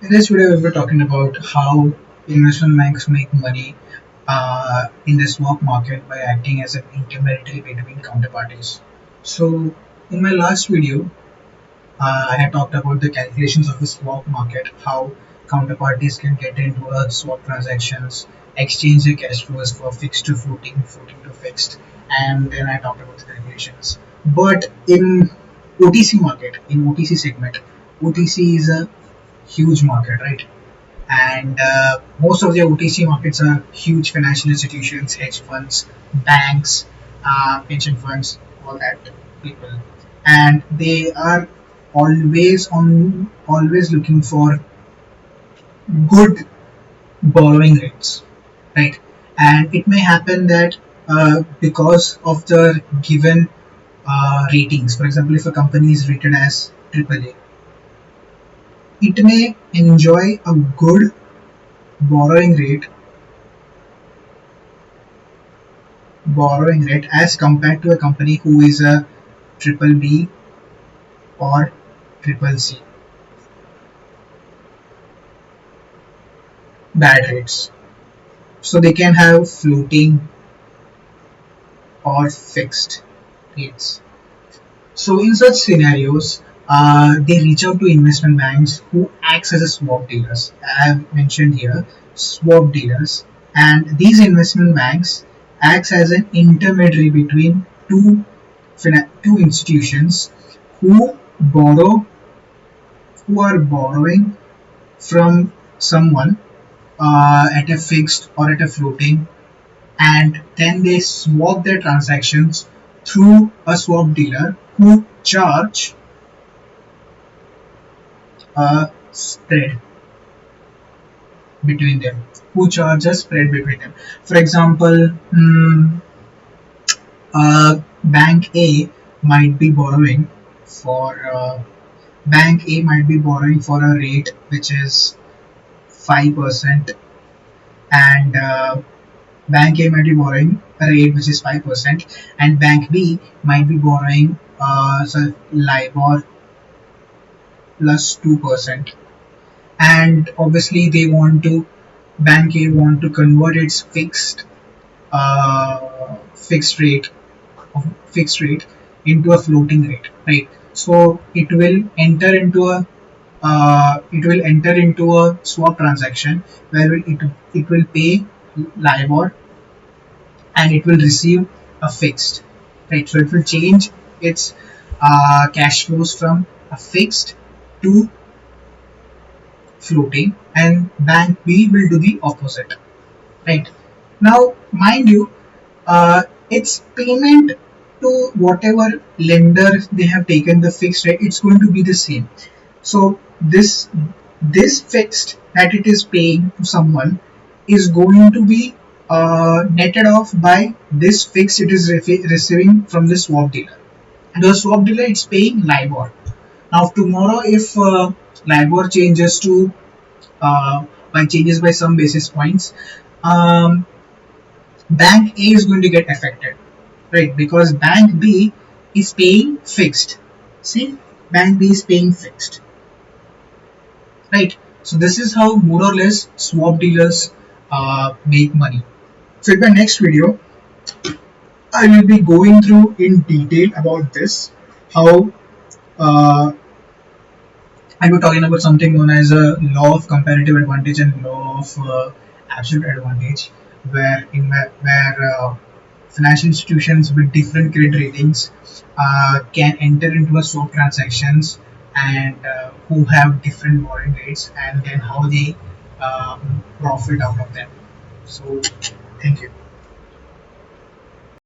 In this video, we'll be talking about how investment banks make money in the swap market by acting as an intermediary between counterparties. So, in my last video, I had talked about the calculations of the swap market, how counterparties can get into a swap transactions, exchange their cash flows for fixed to floating, floating to fixed, and then I talked about the calculations. But in OTC market, in OTC segment, OTC is a huge market, right? And most of the OTC markets are huge financial institutions, hedge funds, banks, pension funds, all that people, and they are always looking for good borrowing rates, right? And it may happen that because of the given ratings, for example, if a company is rated as AAA, it may enjoy a good borrowing rate as compared to a company who is a triple B or triple C. Bad rates. So they can have floating or fixed rates. So in such scenarios, they reach out to investment banks who acts as a swap dealers. I have mentioned here swap dealers, and these investment banks acts as an intermediary between two institutions who borrow who are borrowing from someone at a fixed or at a floating, and then they swap their transactions through a swap dealer who charge a spread between them For example, bank A might be borrowing for a rate which is 5%, and Bank A might be borrowing a rate which is 5%, and Bank B might be borrowing LIBOR plus 2%. And obviously, Bank A want to convert its fixed rate fixed rate into a floating rate, right? So it will enter into a swap transaction where it will pay LIBOR and it will receive a fixed, right? So it will change its cash flows from a fixed to floating, and bank B will do the opposite, right? Now, mind you, its payment to whatever lender they have taken the fixed rate, it's going to be the same. So this fixed that it is paying to someone is going to be netted off by this fixed it is receiving from the swap dealer. The swap dealer it's paying LIBOR. Now tomorrow, if LIBOR changes to by changes by some basis points, um, bank A is going to get affected, right? Because bank B is paying fixed. See, bank B is paying fixed, right? So this is how more or less swap dealers make money. So in the next video, I will be going through in detail about this, how I will be talking about something known as a law of comparative advantage and law of absolute advantage, where financial institutions with different credit ratings can enter into a swap transactions, and who have different borrowing rates, and then how they profit out of them. So, thank you.